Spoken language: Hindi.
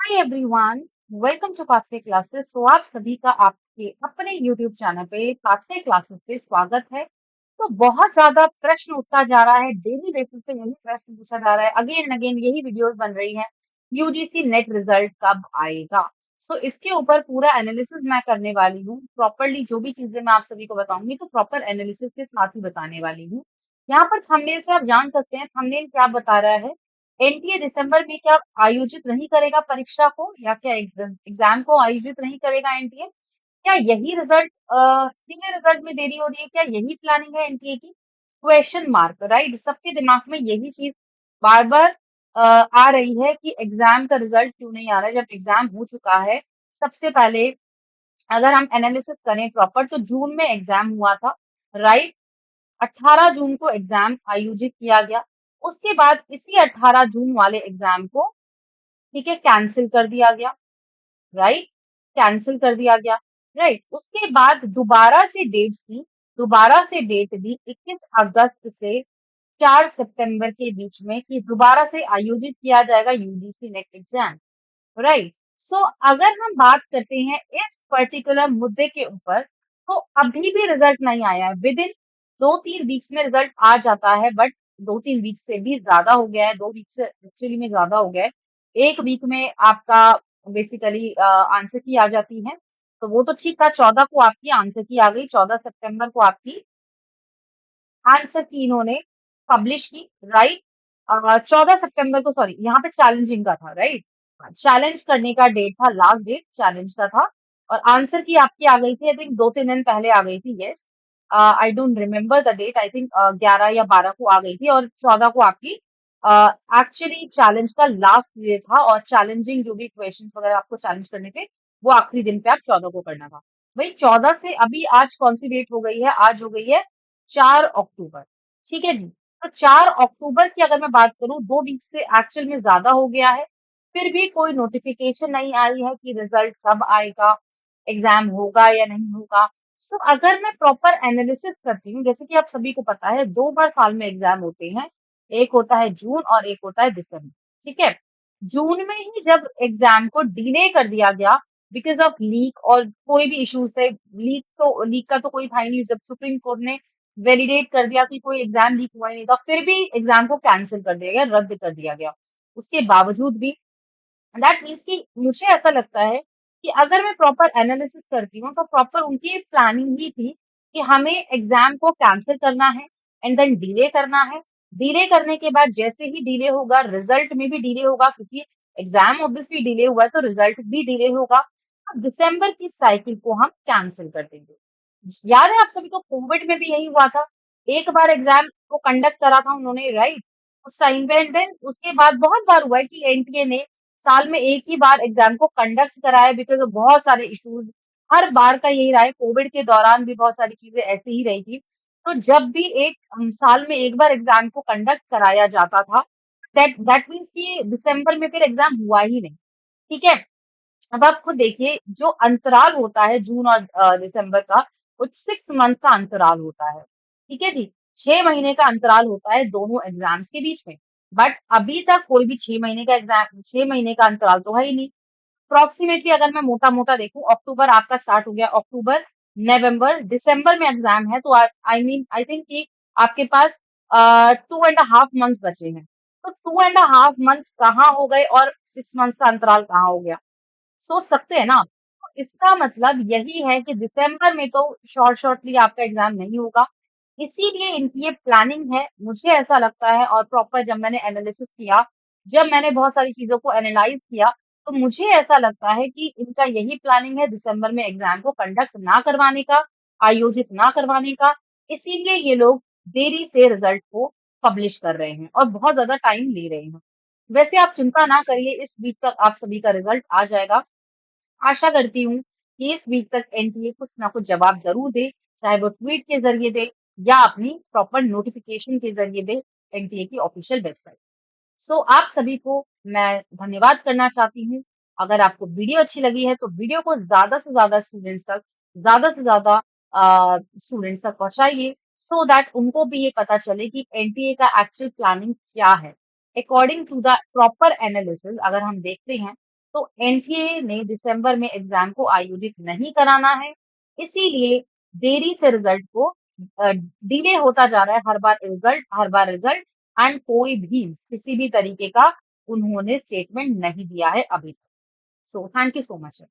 Hi everyone, welcome to Pathway Classes. तो आप सभी का आपके अपने यूट्यूब चैनल पे पाथवे क्लासेस पे स्वागत है। तो बहुत ज्यादा प्रश्न उठता जा रहा है, डेली बेसिस पे यही प्रश्न पूछा जा रहा है, अगेन एंड अगेन यही वीडियोस बन रही हैं। यूजीसी नेट रिजल्ट कब आएगा? सो इसके ऊपर पूरा एनालिसिस मैं करने वाली हूँ प्रॉपरली। जो भी चीजें मैं आप सभी को बताऊंगी तो प्रॉपर एनालिसिस के साथ ही बताने वाली हूँ। यहाँ पर थंबनेल से आप जान सकते हैं थंबनेल क्या बता रहा है। एनटीए दिसंबर में क्या आयोजित नहीं करेगा परीक्षा को, या क्या एग्जाम को आयोजित नहीं करेगा एनटीए? क्या यही रिजल्ट सीए रिजल्ट में देरी हो रही है? क्या यही प्लानिंग है एनटीए की? Question mark, right? सबके दिमाग में यही चीज बार बार आ रही है कि एग्जाम का रिजल्ट क्यों नहीं आ रहा है जब एग्जाम हो चुका है। सबसे पहले अगर हम एनालिसिस करें प्रॉपर तो जून में एग्जाम हुआ था, राइट? 18 जून को एग्जाम आयोजित किया गया। उसके बाद इसी 18 जून वाले एग्जाम को, ठीक है, कैंसिल कर दिया गया, राइट? कैंसिल कर दिया गया, राइट? उसके बाद दोबारा से डेट दी 21 अगस्त से 4 सितंबर के बीच में कि दोबारा से आयोजित किया जाएगा यूजीसी नेट एग्जाम, राइट? सो अगर हम बात करते हैं इस पर्टिकुलर मुद्दे के ऊपर, तो अभी भी रिजल्ट नहीं आया है। विद इन 2-3 वीक्स में रिजल्ट आ जाता है, बट 2-3 वीक से भी ज्यादा हो गया है, 2 वीक से एक्चुअली में ज्यादा हो गया है। 1 वीक में आपका बेसिकली आंसर की आ जाती है, तो वो तो ठीक था। 14 को आपकी आंसर की आ गई, 14 सितंबर को आपकी आंसर की इन्होंने पब्लिश की, राइट? 14 सितंबर को, सॉरी, यहाँ पे चैलेंजिंग का था, राइट? चैलेंज करने का डेट था, लास्ट डेट चैलेंज का था। और आंसर की आपकी आ गई थी, आई थिंक 2-3 दिन पहले आ गई थी, yes. I don't remember the date, I think 11 या 12 को आ गई थी, और 14 को आपकी एक्चुअली चैलेंज का लास्ट डे था। और चैलेंजिंग जो भी क्वेश्चंस वगैरह आपको चैलेंज करने थे, वो आखिरी दिन पे आप 14 को करना था। वही 14 से अभी आज कौन सी डेट हो गई है? आज हो गई है 4 अक्टूबर, ठीक है जी। तो 4 अक्टूबर की अगर मैं बात करूं, 2 वीक से एक्चुअल में ज्यादा हो गया है, फिर भी कोई नोटिफिकेशन नहीं आई है कि रिजल्ट कब आएगा, एग्जाम होगा या नहीं होगा। सो अगर मैं प्रॉपर एनालिसिस करती हूँ, जैसे कि आप सभी को पता है 2 बार साल में एग्जाम होते हैं, एक होता है जून और एक होता है दिसंबर, ठीक है? जून में ही जब एग्जाम को डिले कर दिया गया बिकॉज ऑफ लीक और कोई भी इश्यूज थे, लीक का तो कोई था ही नहीं, जब सुप्रीम कोर्ट ने वैलिडेट कर दिया कि कोई एग्जाम लीक हुआ ही नहीं था, फिर भी एग्जाम को कैंसिल कर दिया गया, रद्द कर दिया गया। उसके बावजूद भी दैट मीन्स कि मुझे ऐसा लगता है कि अगर मैं प्रॉपर एनालिसिस करती हूँ तो प्रॉपर उनकी प्लानिंग ही थी कि हमें एग्जाम को कैंसिल करना है एंड देन डिले करना है। डिले करने के बाद जैसे ही डिले होगा, रिजल्ट में भी डिले होगा, क्योंकि एग्जाम ऑब्वियसली डिले हुआ है तो रिजल्ट भी डिले होगा। अब दिसंबर की साइकिल को हम कैंसिल कर देंगे। याद है आप सभी को कोविड में भी यही हुआ था। एक बार एग्जाम को कंडक्ट करा था उन्होंने, राइट? उस टाइम पे एंड देन उसके बाद बहुत बार हुआ है कि एनटीए ने साल में एक ही बार एग्जाम को कंडक्ट कराया बिकॉज ऑफ बहुत सारे इश्यूज। हर बार का यही रहा है, कोविड के दौरान भी बहुत सारी चीजें ऐसी ही रही थी। तो जब भी एक साल में एक बार एग्जाम को कंडक्ट कराया जाता था, दैट मीन्स कि दिसंबर में फिर एग्जाम हुआ ही नहीं, ठीक है? अब आप खुद देखिए, जो अंतराल होता है जून और दिसंबर का, वो 6 मंथ का अंतराल होता है, ठीक है जी। 6 महीने का अंतराल होता है दोनों एग्जाम्स के बीच में। बट अभी तक कोई भी 6 महीने का एग्जाम, 6 महीने का अंतराल तो है ही नहीं। अप्रोक्सीमेटली अगर मैं मोटा मोटा देखूं, अक्टूबर आपका स्टार्ट हो गया, अक्टूबर, नवंबर, दिसंबर में एग्जाम है, तो आई मीन आई थिंक कि आपके पास 2.5 मंथ्स बचे हैं। तो 2.5 मंथ्स कहाँ हो गए और 6 मंथ्स का अंतराल कहाँ हो गया? सोच सकते हैं ना? तो इसका मतलब यही है कि दिसंबर में तो शॉर्टली आपका एग्जाम नहीं होगा। इसीलिए इनकी ये प्लानिंग है, मुझे ऐसा लगता है। और प्रॉपर जब मैंने एनालिसिस किया, जब मैंने बहुत सारी चीजों को एनालाइज किया, तो मुझे ऐसा लगता है कि इनका यही प्लानिंग है दिसंबर में एग्जाम को कंडक्ट ना करवाने का, आयोजित ना करवाने का। इसीलिए ये लोग देरी से रिजल्ट को पब्लिश कर रहे हैं और बहुत ज्यादा टाइम ले रहे हैं। वैसे आप चिंता ना करिए, इस वीक तक आप सभी का रिजल्ट आ जाएगा। आशा करती हूँ कि इस वीक तक एनटीए कुछ ना कुछ जवाब जरूर दे, चाहे वो ट्वीट के जरिए दे या अपनी प्रॉपर नोटिफिकेशन के जरिए दे, एनटीए की ऑफिशियल वेबसाइट। सो आप सभी को मैं धन्यवाद करना चाहती हूँ। अगर आपको वीडियो अच्छी लगी है तो वीडियो को ज्यादा से ज्यादा स्टूडेंट्स तक, ज्यादा से ज्यादा स्टूडेंट्स तक पहुंचाइए, सो दैट उनको भी ये पता चले कि एनटीए का एक्चुअल प्लानिंग क्या है। According to the proper analysis अगर हम देखते हैं, तो एनटीए ने दिसंबर में एग्जाम को आयोजित नहीं कराना है, इसीलिए देरी से रिजल्ट को डिले होता जा रहा है, हर बार रिजल्ट एंड कोई भी किसी भी तरीके का उन्होंने स्टेटमेंट नहीं दिया है अभी तक। So thank you so much.